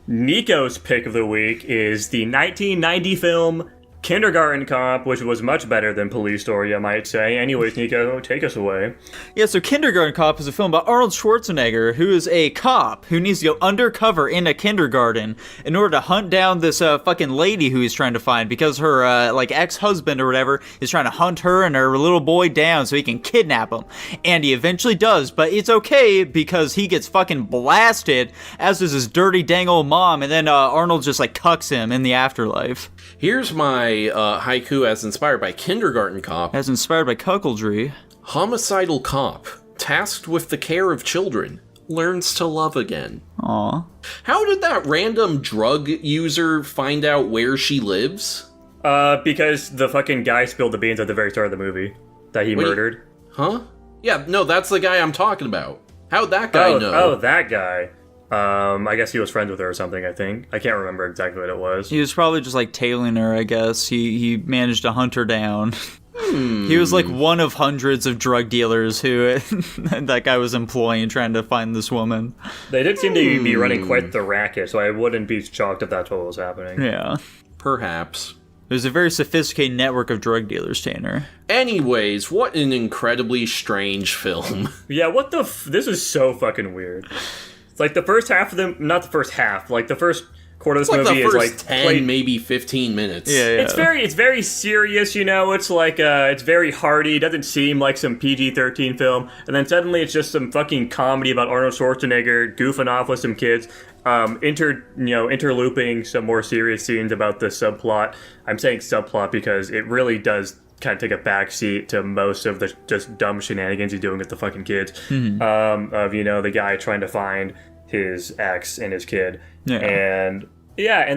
Nico's pick of the week is the 1990 film Kindergarten Cop, which was much better than Police Story, I might say. Anyways, Nico, take us away. Yeah, so Kindergarten Cop is a film about Arnold Schwarzenegger, who is a cop who needs to go undercover in a kindergarten in order to hunt down this fucking lady who he's trying to find, because her ex-husband or whatever is trying to hunt her and her little boy down so he can kidnap him. And he eventually does, but it's okay because he gets fucking blasted, as does his dirty dang old mom, and then Arnold just cucks him in the afterlife. Here's my haiku as inspired by Kindergarten Cop. As inspired by cuckoldry. Homicidal cop, tasked with the care of children, learns to love again. Aw. How did that random drug user find out where she lives? Because the fucking guy spilled the beans at the very start of the movie that he murdered. Huh? Yeah, no, that's the guy I'm talking about. How'd that guy know? Oh, that guy. I guess he was friends with her or something, I think. I can't remember exactly what it was. He was probably just tailing her, I guess. He managed to hunt her down. He was one of hundreds of drug dealers who that guy was employing, trying to find this woman. They did seem to be running quite the racket, so I wouldn't be shocked if that's what was happening. Yeah. Perhaps. There's a very sophisticated network of drug dealers, Tanner. Anyways, what an incredibly strange film. Yeah, what the this is so fucking weird. It's the first half of them, not the first half, the first quarter of this movie is 10, maybe 15 minutes. Yeah. It's very serious, it's very hearty. It doesn't seem like some PG-13 film. And then suddenly it's just some fucking comedy about Arnold Schwarzenegger goofing off with some kids, interlooping some more serious scenes about the subplot. I'm saying subplot because it really does kind of take a backseat to most of the just dumb shenanigans he's doing with the fucking kids. Mm-hmm. The guy trying to find his ex and his kid. Yeah. And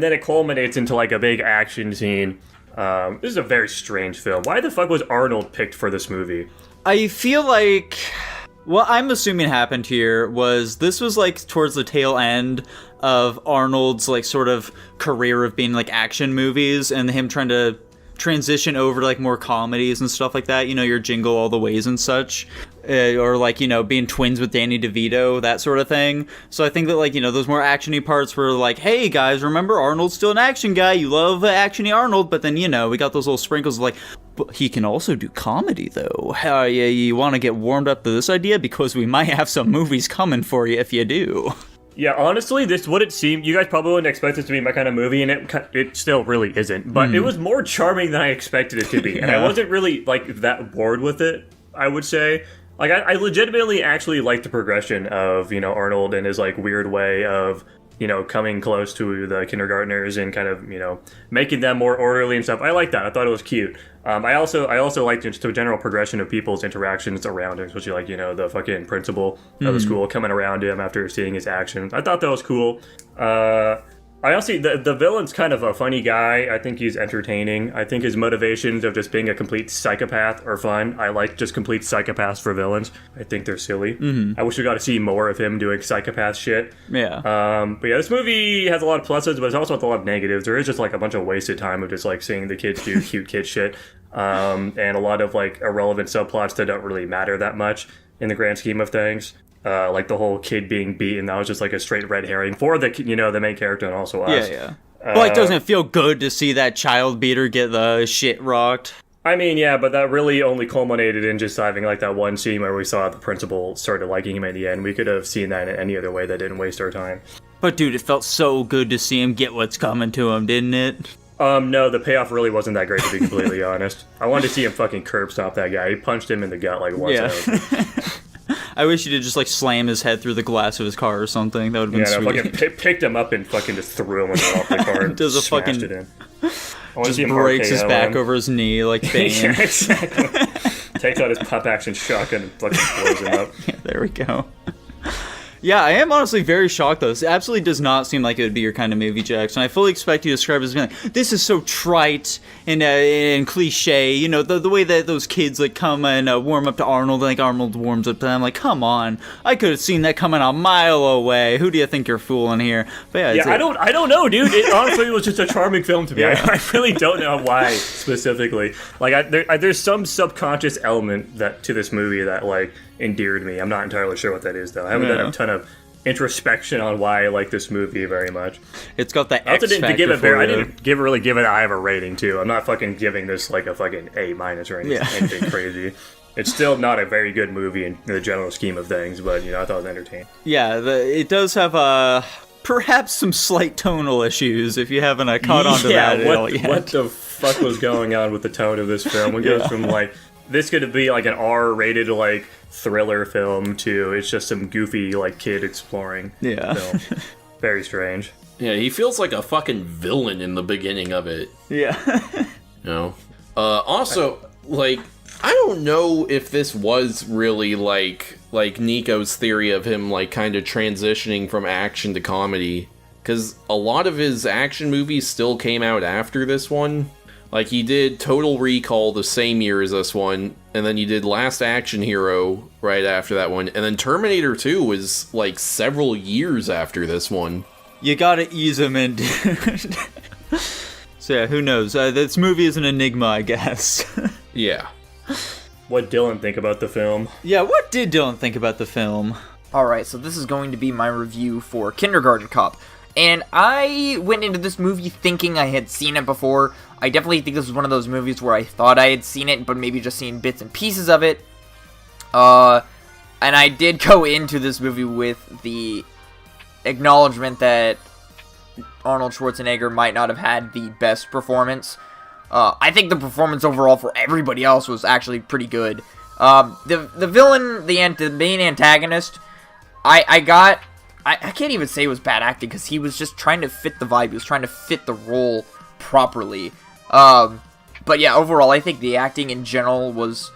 then it culminates into a big action scene. This is a very strange film. Why the fuck was Arnold picked for this movie? I feel what I'm assuming happened here was this was towards the tail end of Arnold's sort of career of being action movies, and him trying to transition over to more comedies and stuff like that, your Jingle All the Ways and such, or being twins with Danny DeVito, that sort of thing. So I think that those more actiony parts were hey guys, remember Arnold's still an action guy, you love actiony Arnold, but then we got those little sprinkles of but he can also do comedy though. You want to get warmed up to this idea because we might have some movies coming for you if you do. Yeah, honestly, this what it seemed. You guys probably wouldn't expect this to be my kind of movie, and it still really isn't. But it was more charming than I expected it to be, and I wasn't really that bored with it, I would say. I legitimately actually liked the progression of Arnold and his weird way of coming close to the kindergartners and kind of making them more orderly and stuff. I like that. I thought it was cute. I also liked just the general progression of people's interactions around him, especially the fucking principal of the school coming around him after seeing his actions. I thought that was cool. I also the villain's kind of a funny guy. I think he's entertaining. I think his motivations of just being a complete psychopath are fun. I like just complete psychopaths for villains. I think they're silly. Mm-hmm. I wish we got to see more of him doing psychopath shit. Yeah. But yeah, this movie has a lot of pluses, but it's also has a lot of negatives. There is just a bunch of wasted time of just seeing the kids do cute kid shit, and a lot of irrelevant subplots that don't really matter that much in the grand scheme of things. The whole kid being beaten, that was just a straight red herring for the the main character and also us. Yeah. Doesn't it feel good to see that child beater get the shit rocked? I mean, yeah, but that really only culminated in just having that one scene where we saw the principal started liking him at the end. We could have seen that in any other way that didn't waste our time. But dude, it felt so good to see him get what's coming to him, didn't it? No, the payoff really wasn't that great, to be completely honest. I wanted to see him fucking curb stomp that guy. He punched him in the gut once. Yeah. I wish he did just slam his head through the glass of his car or something. That would have been sweet. Fucking picked him up and fucking just threw him off the car and does a smashed fucking it in. Just breaks his back over his knee like Bane. Yeah, exactly. Takes out his pop action shotgun and fucking blows him up. Yeah, there we go. Yeah, I am honestly very shocked, though. This absolutely does not seem like it would be your kind of movie, Jackson. I fully expect you to describe it as being this is so trite and cliche. The way that those kids, come and warm up to Arnold, Arnold warms up to them. Come on. I could have seen that coming a mile away. Who do you think you're fooling here? But yeah, I don't know, dude. It honestly was just a charming film to me. Yeah. I really don't know why, specifically. There's some subconscious element to this movie that, endeared me. I'm not entirely sure what that is, though. I haven't done a ton of introspection on why I like this movie very much. It's got the I X didn't factor give it for I you. didn't really give it a high of a rating too. I'm not fucking giving this like a fucking A- or anything crazy. It's still not a very good movie in the general scheme of things, but I thought it was entertaining. Yeah, it does have perhaps some slight tonal issues if you haven't caught on to that at all yet. What the fuck was going on with the tone of this film? It goes from like this could be like an R-rated like thriller film to it's just some goofy like kid exploring film. Very strange. Yeah, he feels like a fucking villain in the beginning of it. Yeah. Also, like, I don't know if this was really like Nico's theory of him like kind of transitioning from action to comedy, because a lot of his action movies still came out after this one. Like, he did Total Recall the same year as this one, and then he did Last Action Hero right after that one, and then Terminator 2 was, like, several years after this one. You gotta ease him in. So yeah, who knows? This movie is an enigma, I guess. Yeah. What Dylan think about the film? Yeah, what did Dylan think about the film? Alright, so this is going to be my review for Kindergarten Cop. And I went into this movie thinking I had seen it before. I definitely think this was one of those movies where I thought I had seen it, but maybe just seen bits and pieces of it. And I did go into this movie with the acknowledgement that Arnold Schwarzenegger might not have had the best performance. I think the performance overall for everybody else was actually pretty good. The villain, the main antagonist, I can't even say it was bad acting, because he was just trying to fit the vibe. He was trying to fit the role properly. But yeah, overall, I think the acting in general was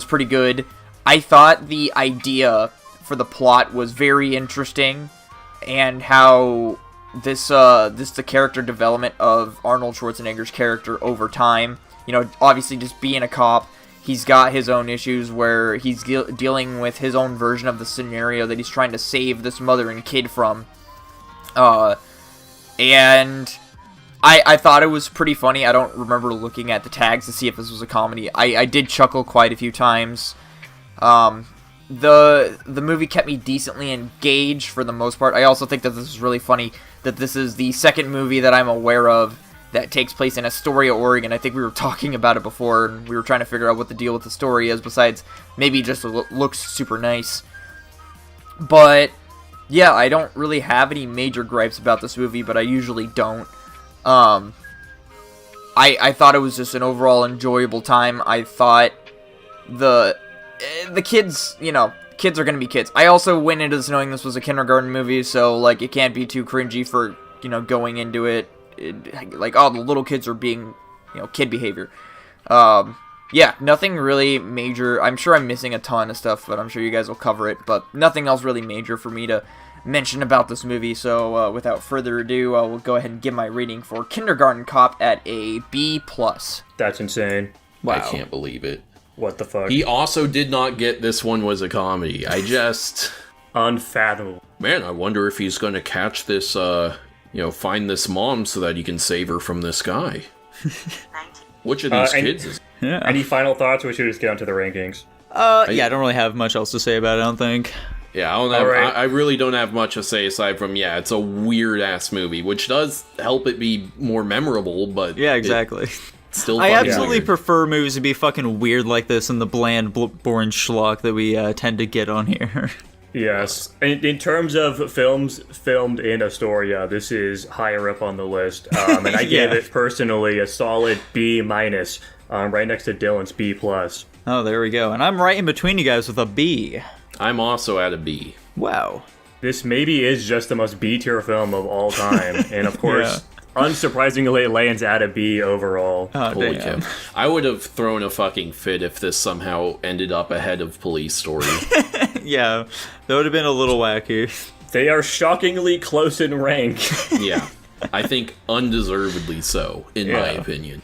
pretty good. I thought the idea for the plot was very interesting, and how the character development of Arnold Schwarzenegger's character over time. Obviously just being a cop, he's got his own issues where he's dealing with his own version of the scenario that he's trying to save this mother and kid from. And I thought it was pretty funny. I don't remember looking at the tags to see if this was a comedy. I did chuckle quite a few times. The movie kept me decently engaged for the most part. I also think that this is really funny that this is the second movie that I'm aware of that takes place in Astoria, Oregon. I think we were talking about it before, and we were trying to figure out what the deal with the story is, besides maybe just looks super nice. But yeah, I don't really have any major gripes about this movie, but I usually don't. I thought it was just an overall enjoyable time. I thought the kids, kids are gonna be kids. I also went into this knowing this was a kindergarten movie, so like it can't be too cringy for going into it like, oh, the little kids are being kid behavior. Yeah, nothing really major. I'm sure I'm missing a ton of stuff, but I'm sure you guys will cover it. But nothing else really major for me to mention about this movie. So without further ado, I will go ahead and give my rating for Kindergarten Cop at a B+. That's insane. Wow. I can't believe it. What the fuck? He also did not get this one was a comedy. I just... Unfathomable. Man, I wonder if he's going to catch this, find this mom so that he can save her from this guy. Which of these kids is... Yeah. Any final thoughts, or we should just get onto the rankings? Yeah, I don't really have much else to say about it, I don't think. Yeah, I really don't have much to say aside from, it's a weird-ass movie, which does help it be more memorable, but... Yeah, exactly. Still I absolutely weird. prefer movies to be fucking weird like this and the bland, boring schlock that we tend to get on here. Yes. In terms of films filmed in Astoria, this is higher up on the list. And I gave it personally a solid B-, right next to Dylan's B+. Oh, there we go. And I'm right in between you guys with a B. I'm also at a B. Wow. This maybe is just the most B-tier film of all time. And of course, unsurprisingly, it lands at a B overall. Oh, Holy damn. cow. I would have thrown a fucking fit if this somehow ended up ahead of Police Story. Yeah, that would have been a little wacky. They are shockingly close in rank. Yeah. I think undeservedly so, in my opinion.